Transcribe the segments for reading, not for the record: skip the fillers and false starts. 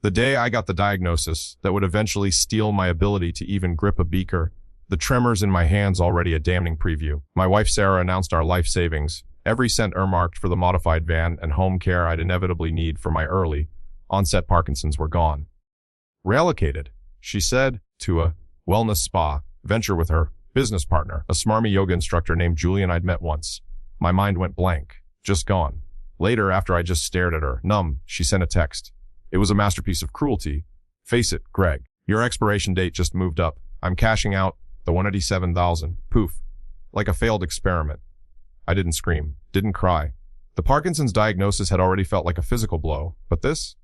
The day I got the diagnosis that would eventually steal my ability to even grip a beaker, the tremors in my hands already a damning preview. My wife Sarah announced our life savings, every cent earmarked for the modified van and home care I'd inevitably need for my early onset Parkinson's were gone. Reallocated, she said, to a wellness spa venture with her business partner, a smarmy yoga instructor named Julian I'd met once. My mind went blank, just gone. Later, after I just stared at her, numb, she sent a text. It was a masterpiece of cruelty. Face it, Greg. Your expiration date just moved up. I'm cashing out the $187,000. Poof. Like a failed experiment. I didn't scream, didn't cry. The Parkinson's diagnosis had already felt like a physical blow, but this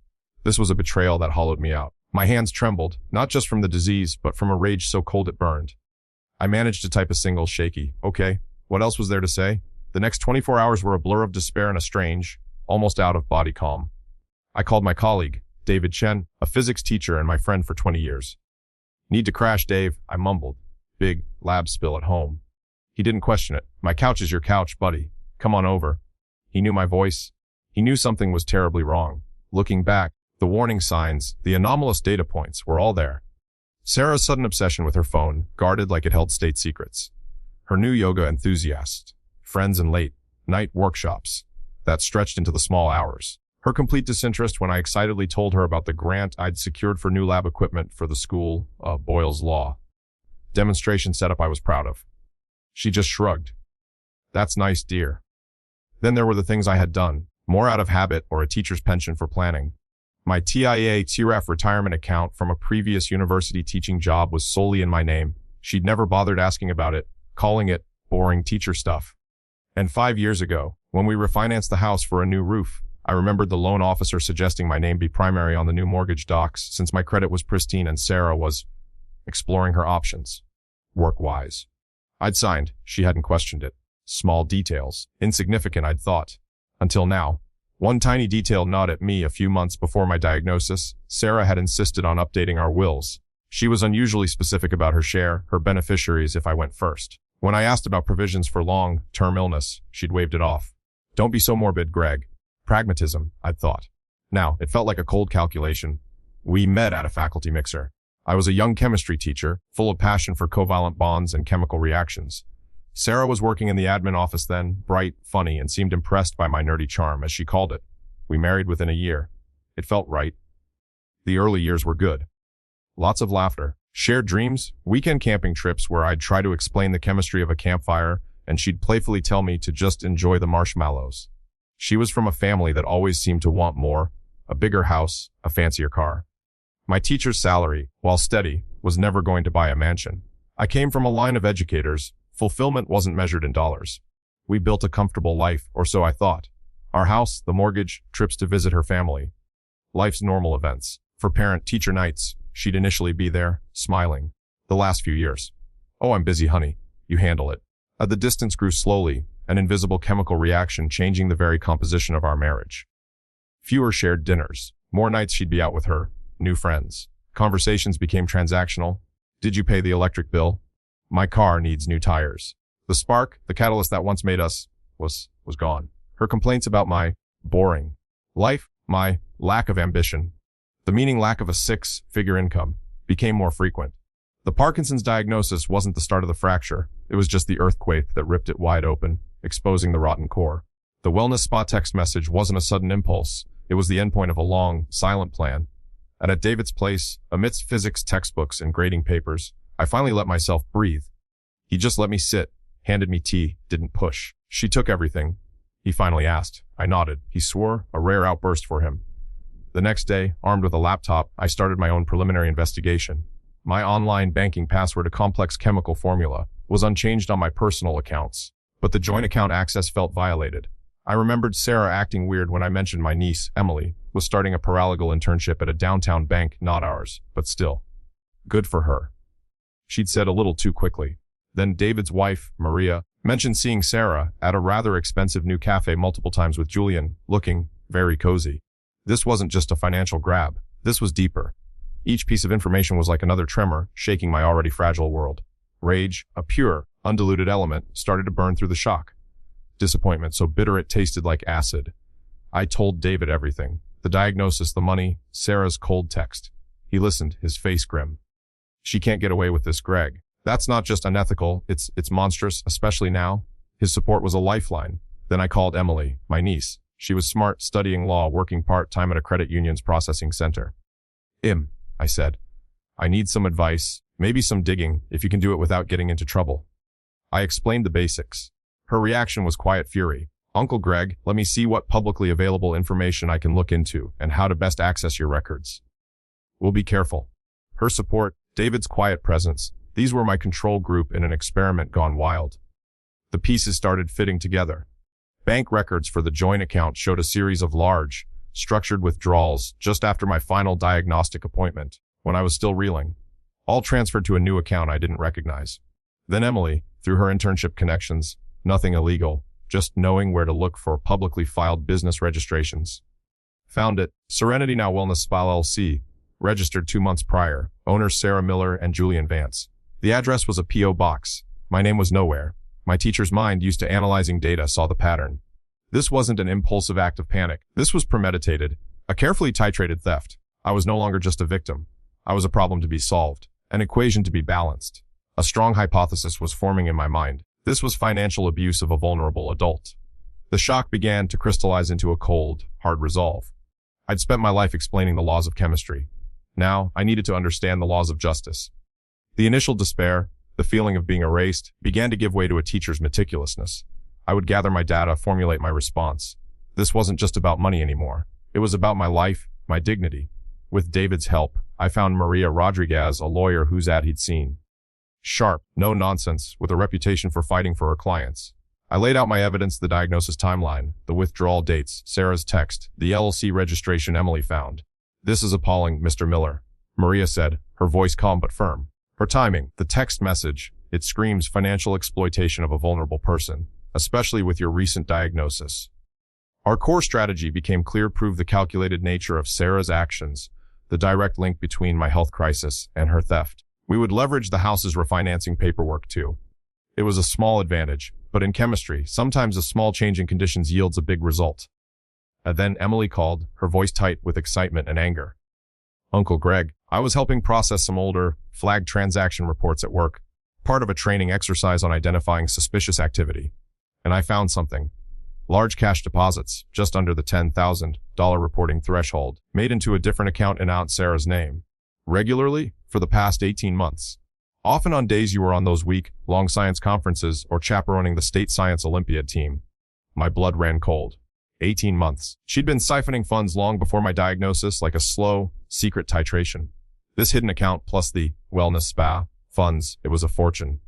was a betrayal that hollowed me out. My hands trembled, not just from the disease, but from a rage so cold it burned. I managed to type a single shaky, okay. What else was there to say? The next 24 hours were a blur of despair and a strange, almost out-of-body calm. I called my colleague, David Chen, a physics teacher and my friend for 20 years. Need to crash, Dave, I mumbled. Big lab spill at home. He didn't question it. My couch is your couch, buddy. Come on over. He knew my voice. He knew something was terribly wrong. Looking back, the warning signs, the anomalous data points were all there. Sarah's sudden obsession with her phone, guarded like it held state secrets. Her new yoga enthusiast, friends and late-night workshops that stretched into the small hours. Her complete disinterest when I excitedly told her about the grant I'd secured for new lab equipment for the school of Boyle's Law. Demonstration setup I was proud of. She just shrugged. That's nice, dear. Then there were the things I had done, more out of habit or a teacher's penchant for planning. My TIAA-TRAF retirement account from a previous university teaching job was solely in my name. She'd never bothered asking about it, calling it boring teacher stuff. And 5 years ago, when we refinanced the house for a new roof, I remembered the loan officer suggesting my name be primary on the new mortgage docs since my credit was pristine and Sarah was exploring her options, work-wise. I'd signed, she hadn't questioned it. Small details, insignificant I'd thought. Until now. One tiny detail gnawed at me a few months before my diagnosis. Sarah had insisted on updating our wills. She was unusually specific about her share, her beneficiaries if I went first. When I asked about provisions for long-term illness, she'd waved it off. Don't be so morbid, Greg. Pragmatism, I'd thought. Now, it felt like a cold calculation. We met at a faculty mixer. I was a young chemistry teacher, full of passion for covalent bonds and chemical reactions. Sarah was working in the admin office then, bright, funny, and seemed impressed by my nerdy charm, as she called it. We married within a year. It felt right. The early years were good. Lots of laughter, shared dreams, weekend camping trips where I'd try to explain the chemistry of a campfire, and she'd playfully tell me to just enjoy the marshmallows. She was from a family that always seemed to want more, a bigger house, a fancier car. My teacher's salary, while steady, was never going to buy a mansion. I came from a line of educators. Fulfillment wasn't measured in dollars. We built a comfortable life, or so I thought. Our house, the mortgage, trips to visit her family. Life's normal events. For parent-teacher nights, she'd initially be there, smiling. The last few years. Oh, I'm busy, honey. You handle it. The distance grew slowly, an invisible chemical reaction changing the very composition of our marriage. Fewer shared dinners. More nights she'd be out with her. New friends. Conversations became transactional. Did you pay the electric bill? My car needs new tires. The spark, the catalyst that once made us, was gone. Her complaints about my boring life, my lack of ambition, the meaning lack of a six-figure income, became more frequent. The Parkinson's diagnosis wasn't the start of the fracture. It was just the earthquake that ripped it wide open, exposing the rotten core. The wellness spa text message wasn't a sudden impulse. It was the endpoint of a long, silent plan. And at David's place, amidst physics textbooks and grading papers, I finally let myself breathe. He just let me sit, handed me tea, didn't push. She took everything. He finally asked. I nodded. He swore, a rare outburst for him. The next day, armed with a laptop, I started my own preliminary investigation. My online banking password, a complex chemical formula, was unchanged on my personal accounts, but the joint account access felt violated. I remembered Sarah acting weird when I mentioned my niece, Emily, was starting a paralegal internship at a downtown bank, not ours, but still. Good for her. She'd said a little too quickly. Then David's wife, Maria, mentioned seeing Sarah at a rather expensive new cafe multiple times with Julian, looking very cozy. This wasn't just a financial grab. This was deeper. Each piece of information was like another tremor, shaking my already fragile world. Rage, a pure, undiluted element, started to burn through the shock. Disappointment, so bitter it tasted like acid. I told David everything. The diagnosis, the money, Sarah's cold text. He listened, his face grim. She can't get away with this, Greg. That's not just unethical, it's monstrous, especially now. His support was a lifeline. Then I called Emily, my niece. She was smart, studying law, working part-time at a credit union's processing center. I said, I need some advice, maybe some digging, if you can do it without getting into trouble. I explained the basics. Her reaction was quiet fury. Uncle Greg, let me see what publicly available information I can look into and how to best access your records. We'll be careful. Her support, David's quiet presence, these were my control group in an experiment gone wild. The pieces started fitting together. Bank records for the joint account showed a series of large, structured withdrawals just after my final diagnostic appointment, when I was still reeling, all transferred to a new account I didn't recognize. Then Emily, through her internship connections, nothing illegal, just knowing where to look for publicly filed business registrations. Found it, Serenity Now Wellness Spa LLC, registered 2 months prior, owners Sarah Miller and Julian Vance. The address was a P.O. box. My name was nowhere. My teacher's mind, used to analyzing data, saw the pattern. This wasn't an impulsive act of panic. This was premeditated, a carefully titrated theft. I was no longer just a victim. I was a problem to be solved, an equation to be balanced. A strong hypothesis was forming in my mind. This was financial abuse of a vulnerable adult. The shock began to crystallize into a cold, hard resolve. I'd spent my life explaining the laws of chemistry. Now, I needed to understand the laws of justice. The initial despair, the feeling of being erased, began to give way to a teacher's meticulousness. I would gather my data, formulate my response. This wasn't just about money anymore. It was about my life, my dignity. With David's help, I found Maria Rodriguez, a lawyer whose ad he'd seen. Sharp, no nonsense, with a reputation for fighting for her clients. I laid out my evidence, the diagnosis timeline, the withdrawal dates, Sarah's text, the LLC registration Emily found. This is appalling, Mr. Miller, Maria said, her voice calm but firm. Her timing, the text message, it screams financial exploitation of a vulnerable person, especially with your recent diagnosis. Our core strategy became clear, proved the calculated nature of Sarah's actions, the direct link between my health crisis and her theft. We would leverage the house's refinancing paperwork too. It was a small advantage, but in chemistry, sometimes a small change in conditions yields a big result. And then Emily called, her voice tight with excitement and anger. Uncle Greg, I was helping process some older, flagged transaction reports at work, part of a training exercise on identifying suspicious activity. And I found something. Large cash deposits, just under the $10,000 reporting threshold, made into a different account in Aunt Sarah's name. Regularly, for the past 18 months. Often on days you were on those week-long science conferences or chaperoning the state science Olympiad team. My blood ran cold. 18 months. She'd been siphoning funds long before my diagnosis, like a slow, secret titration. This hidden account plus the wellness spa funds, it was a fortune.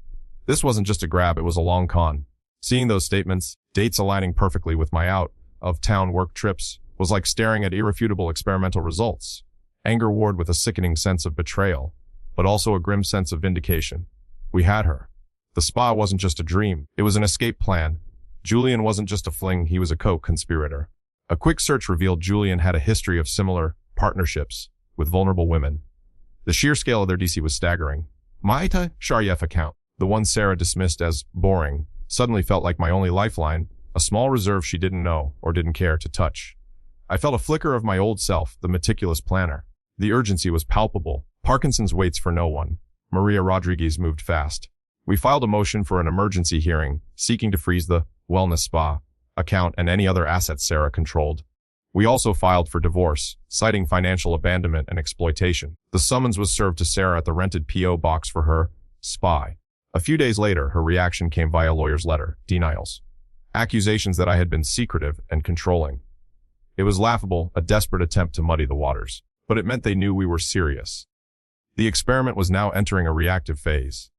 This wasn't just a grab, it was a long con. Seeing those statements, dates aligning perfectly with my out-of-town work trips, was like staring at irrefutable experimental results. Anger warred with a sickening sense of betrayal, but also a grim sense of vindication. We had her. The spa wasn't just a dream, it was an escape plan. Julian wasn't just a fling, he was a co-conspirator. A quick search revealed Julian had a history of similar partnerships with vulnerable women. The sheer scale of their DC was staggering. My Sharyev account, the one Sarah dismissed as boring, suddenly felt like my only lifeline, a small reserve she didn't know or didn't care to touch. I felt a flicker of my old self, the meticulous planner. The urgency was palpable. Parkinson's waits for no one. Maria Rodriguez moved fast. We filed a motion for an emergency hearing, seeking to freeze the wellness spa account and any other assets Sarah controlled. We also filed for divorce, citing financial abandonment and exploitation. The summons was served to Sarah at the rented P.O. box for her spy. A few days later, her reaction came via lawyer's letter, denials. Accusations that I had been secretive and controlling. It was laughable, a desperate attempt to muddy the waters. But it meant they knew we were serious. The experiment was now entering a reactive phase.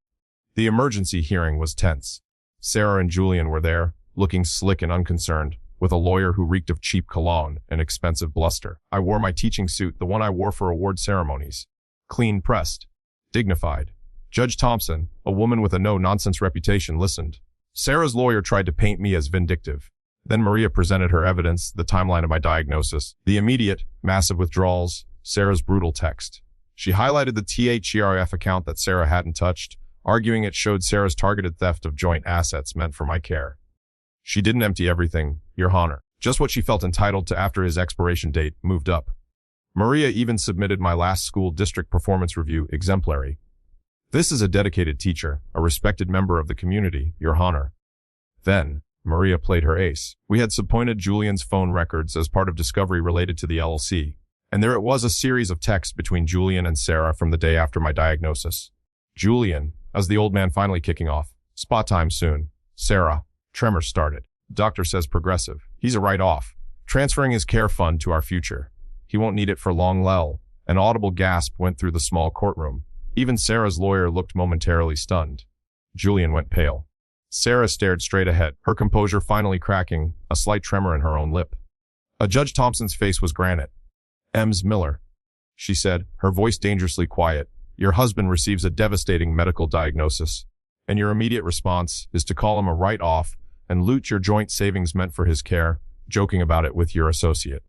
The emergency hearing was tense. Sarah and Julian were there, looking slick and unconcerned, with a lawyer who reeked of cheap cologne and expensive bluster. I wore my teaching suit, the one I wore for award ceremonies. Clean-pressed. Dignified. Judge Thompson, a woman with a no-nonsense reputation, listened. Sarah's lawyer tried to paint me as vindictive. Then Maria presented her evidence, the timeline of my diagnosis, the immediate, massive withdrawals, Sarah's brutal text. She highlighted the THERF account that Sarah hadn't touched, arguing it showed Sarah's targeted theft of joint assets meant for my care. She didn't empty everything, Your Honor. Just what she felt entitled to after his expiration date moved up. Maria even submitted my last school district performance review exemplary. This is a dedicated teacher, a respected member of the community, Your Honor. Then, Maria played her ace. We had subpoenaed Julian's phone records as part of discovery related to the LLC, and there it was, a series of texts between Julian and Sarah from the day after my diagnosis. Julian, as the old man finally kicking off, spot time soon. Sarah, tremors started. Doctor says progressive. He's a write-off. Transferring his care fund to our future. He won't need it for long. An audible gasp went through the small courtroom. Even Sarah's lawyer looked momentarily stunned. Julian went pale. Sarah stared straight ahead, her composure finally cracking, a slight tremor in her own lip. Judge Thompson's face was granite. "Ms. Miller," she said, her voice dangerously quiet, "your husband receives a devastating medical diagnosis, and your immediate response is to call him a write-off and loot your joint savings meant for his care, joking about it with your associate."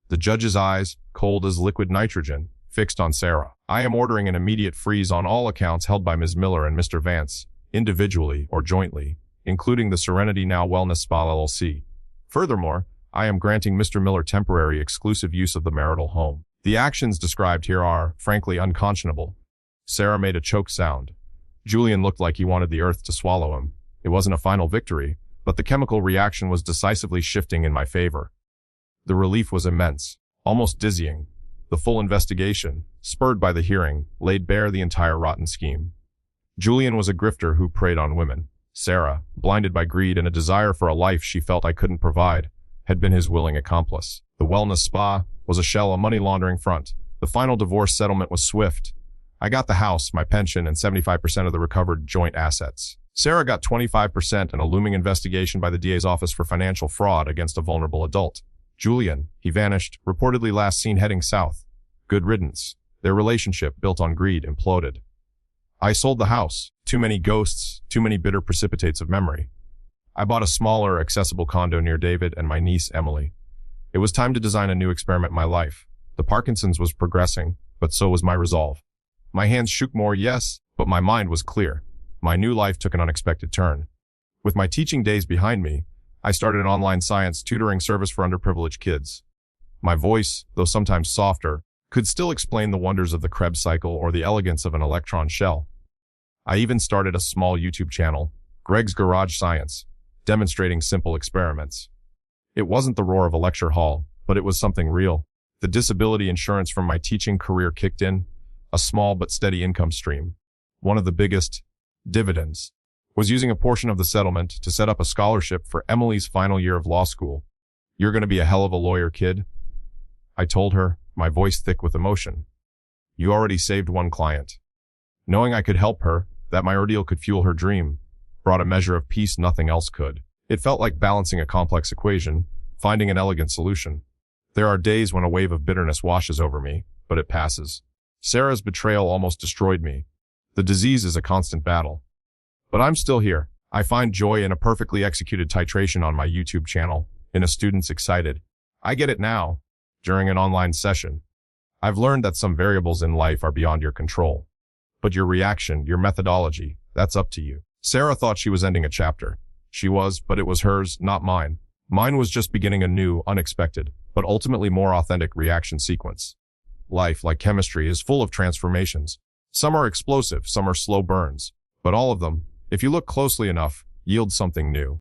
The judge's eyes, cold as liquid nitrogen, fixed on Sarah. "I am ordering an immediate freeze on all accounts held by Ms. Miller and Mr. Vance, individually or jointly, including the Serenity Now Wellness Spa LLC. Furthermore, I am granting Mr. Miller temporary exclusive use of the marital home. The actions described here are, frankly, unconscionable." Sarah made a choked sound. Julian looked like he wanted the earth to swallow him. It wasn't a final victory, but the chemical reaction was decisively shifting in my favor. The relief was immense, almost dizzying. The full investigation, spurred by the hearing, laid bare the entire rotten scheme. Julian was a grifter who preyed on women. Sarah, blinded by greed and a desire for a life she felt I couldn't provide, had been his willing accomplice. The wellness spa was a shell, a money laundering front. The final divorce settlement was swift. I got the house, my pension, and 75% of the recovered joint assets. Sarah got 25% and a looming investigation by the DA's office for financial fraud against a vulnerable adult. Julian, he vanished, reportedly last seen heading south. Good riddance. Their relationship, built on greed, imploded. I sold the house. Too many ghosts, too many bitter precipitates of memory. I bought a smaller, accessible condo near David and my niece, Emily. It was time to design a new experiment in my life. The Parkinson's was progressing, but so was my resolve. My hands shook more, yes, but my mind was clear. My new life took an unexpected turn. With my teaching days behind me, I started an online science tutoring service for underprivileged kids. My voice, though sometimes softer, could still explain the wonders of the Krebs cycle or the elegance of an electron shell. I even started a small YouTube channel, Greg's Garage Science, demonstrating simple experiments. It wasn't the roar of a lecture hall, but it was something real. The disability insurance from my teaching career kicked in, a small but steady income stream. One of the biggest dividends was using a portion of the settlement to set up a scholarship for Emily's final year of law school. "You're going to be a hell of a lawyer, kid," I told her, my voice thick with emotion. "You already saved one client." Knowing I could help her, that my ordeal could fuel her dream, brought a measure of peace nothing else could. It felt like balancing a complex equation, finding an elegant solution. There are days when a wave of bitterness washes over me, but it passes. Sarah's betrayal almost destroyed me. The disease is a constant battle. But I'm still here. I find joy in a perfectly executed titration on my YouTube channel, in a student's excited, "I get it now," during an online session. I've learned that some variables in life are beyond your control. But your reaction, your methodology, that's up to you. Sarah thought she was ending a chapter. She was, but it was hers, not mine. Mine was just beginning a new, unexpected, but ultimately more authentic reaction sequence. Life, like chemistry, is full of transformations. Some are explosive, some are slow burns. But all of them, if you look closely enough, yield something new.